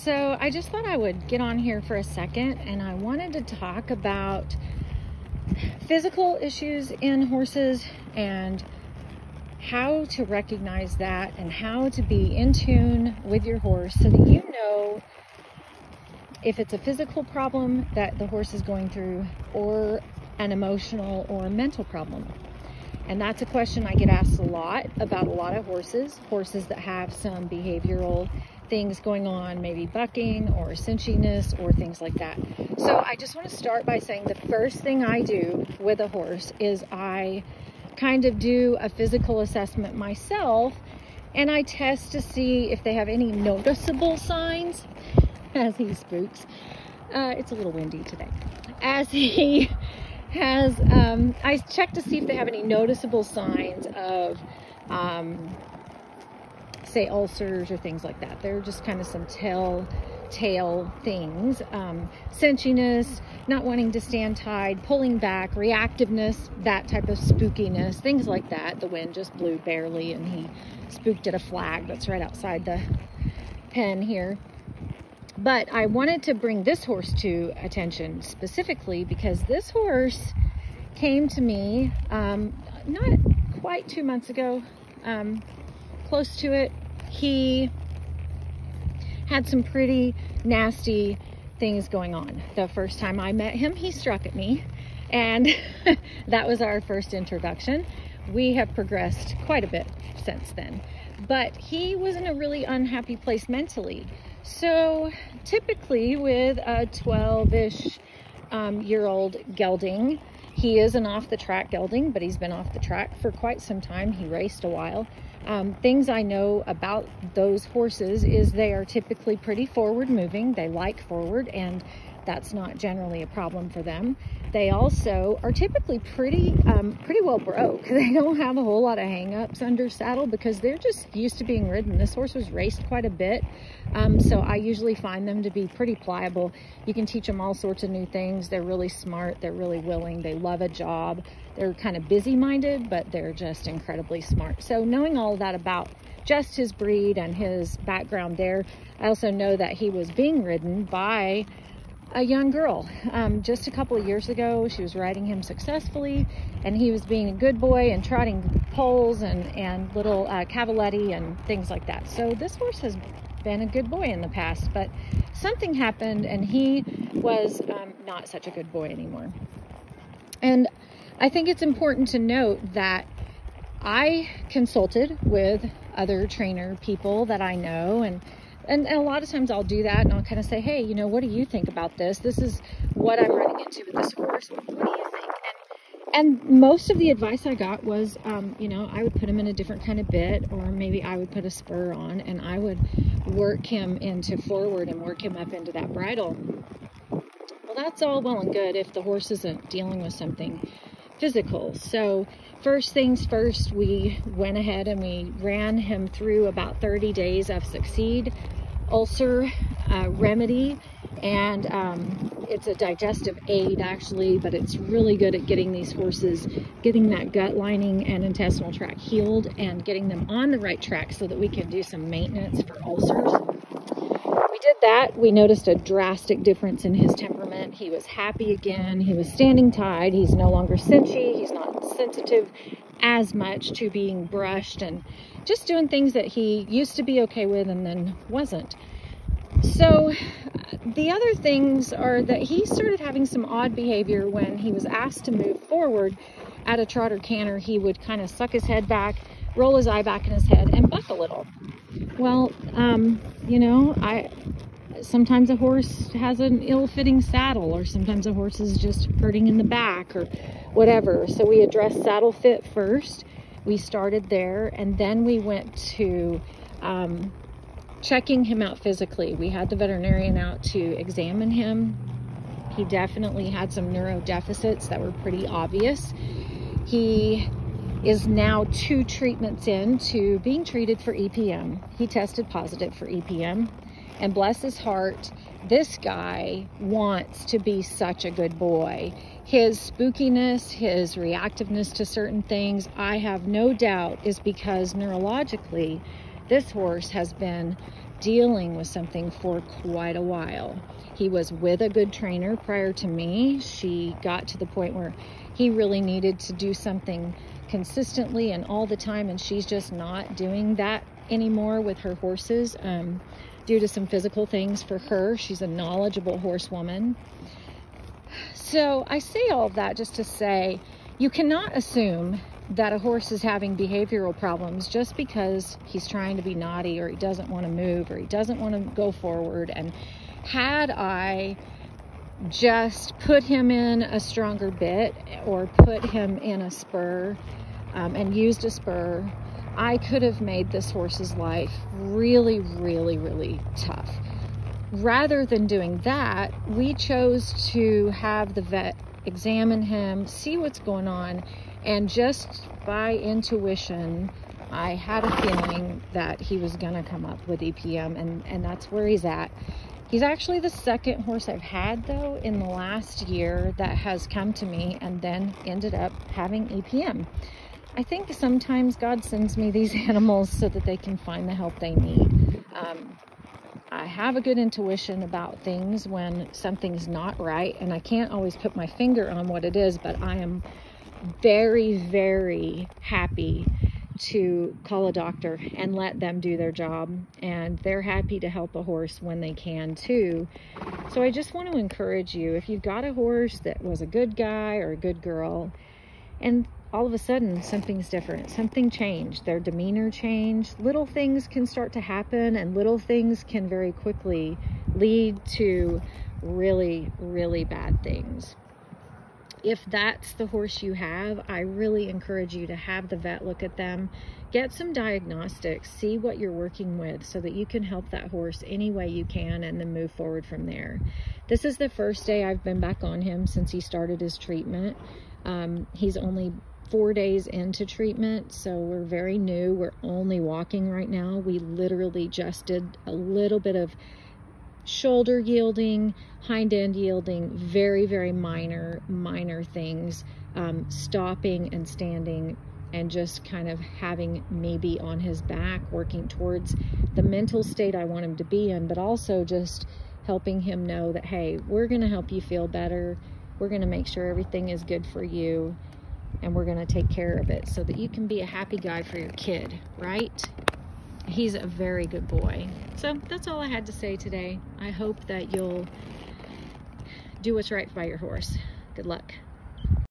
So I just thought I would get on here for a second, and I wanted to talk about physical issues in horses and how to recognize that and how to be in tune with your horse so that you know if it's a physical problem that the horse is going through or an emotional or mental problem. And that's a question I get asked a lot about a lot of horses that have some behavioral things going on, maybe bucking or cinchiness or things like that. So I just want to start by saying the first thing I do with a horse is I kind of do a physical assessment myself, and I test to see if they have any noticeable signs as he spooks. It's a little windy today. As he has, I check to see if they have any noticeable signs of, say, ulcers or things like that. They're just kind of some telltale things. Cinchiness, not wanting to stand tied, pulling back, reactiveness, that type of spookiness, things like that. The wind just blew barely and he spooked at a flag that's right outside the pen here. But I wanted to bring this horse to attention specifically because this horse came to me not quite 2 months ago, close to it. He had some pretty nasty things going on. The first time I met him, he struck at me, and that was our first introduction. We have progressed quite a bit since then, but he was in a really unhappy place mentally. So typically with a 12-ish year old gelding, he is an off the track gelding, but he's been off the track for quite some time. He raced a while. Things I know about those horses is they are typically pretty forward moving. They like forward, and that's not generally a problem for them. They also are typically pretty well broke. They don't have a whole lot of hang-ups under saddle because they're just used to being ridden. This horse was raced quite a bit, so I usually find them to be pretty pliable. You can teach them all sorts of new things. They're really smart. They're really willing. They love a job. They're kind of busy-minded, but they're just incredibly smart. So knowing all of that about just his breed and his background there, I also know that he was being ridden by a young girl. Just a couple of years ago, she was riding him successfully, and he was being a good boy and trotting poles and little cavaletti and things like that. So this horse has been a good boy in the past, but something happened and he was not such a good boy anymore. And I think it's important to note that I consulted with other trainer people that I know, and a lot of times I'll do that and I'll kind of say, hey, you know, what do you think about this? This is what I'm running into with this horse. What do you think? And most of the advice I got was, you know, I would put him in a different kind of bit, or maybe I would put a spur on and I would work him into forward and work him up into that bridle. Well, that's all well and good if the horse isn't dealing with something physical. So first things first, we went ahead and we ran him through about 30 days of Succeed ulcer remedy, and it's a digestive aid actually, but it's really good at getting these horses, getting that gut lining and intestinal tract healed and getting them on the right track so that we can do some maintenance for ulcers. We did that. We noticed a drastic difference in his temperament. He was happy again. He was standing tied. He's no longer cinchy. He's not sensitive as much to being brushed and just doing things that he used to be okay with and then wasn't. So the other things are that he started having some odd behavior when he was asked to move forward at a trot or canter. He would kind of suck his head back, roll his eye back in his head, and buck a little. Well, you know, sometimes a horse has an ill-fitting saddle, or sometimes a horse is just hurting in the back or whatever. So we addressed saddle fit first. We started there, and then we went to checking him out physically. We had the veterinarian out to examine him. He definitely had some neurodeficits that were pretty obvious. He is now 2 treatments into being treated for EPM. He tested positive for EPM, and bless his heart, this guy wants to be such a good boy. His spookiness, his reactiveness to certain things, I have no doubt is because neurologically, this horse has been dealing with something for quite a while. He was with a good trainer prior to me. She got to the point where he really needed to do something consistently and all the time, and she's just not doing that anymore with her horses due to some physical things for her. She's a knowledgeable horsewoman. So I say all of that just to say, you cannot assume that a horse is having behavioral problems just because he's trying to be naughty, or he doesn't want to move, or he doesn't want to go forward. And had I just put him in a stronger bit, or put him in a spur and used a spur, I could have made this horse's life really, really, really tough. Rather than doing that, we chose to have the vet examine him, see what's going on, and just by intuition, I had a feeling that he was gonna come up with EPM, and that's where he's at. He's actually the second horse I've had, though, in the last year that has come to me and then ended up having EPM. I think sometimes God sends me these animals so that they can find the help they need. I have a good intuition about things when something's not right, and I can't always put my finger on what it is, but I am very, very happy to call a doctor and let them do their job, and they're happy to help a horse when they can too. So I just want to encourage you, if you've got a horse that was a good guy or a good girl, and all of a sudden something's different, something changed, their demeanor changed, little things can start to happen, and little things can very quickly lead to really, really bad things. If that's the horse you have, I really encourage you to have the vet look at them, get some diagnostics, see what you're working with so that you can help that horse any way you can, and then move forward from there. This is the first day I've been back on him since he started his treatment. He's only 4 days into treatment, so we're very new. We're only walking right now. We literally just did a little bit of shoulder yielding, hind end yielding, very, very minor things, stopping and standing, and just kind of having me be on his back, working towards the mental state I want him to be in, but also just helping him know that, hey, we're going to help you feel better. We're going to make sure everything is good for you, and we're going to take care of it so that you can be a happy guy for your kid, right? He's a very good boy. So that's all I had to say today. I hope that you'll do what's right by your horse. Good luck.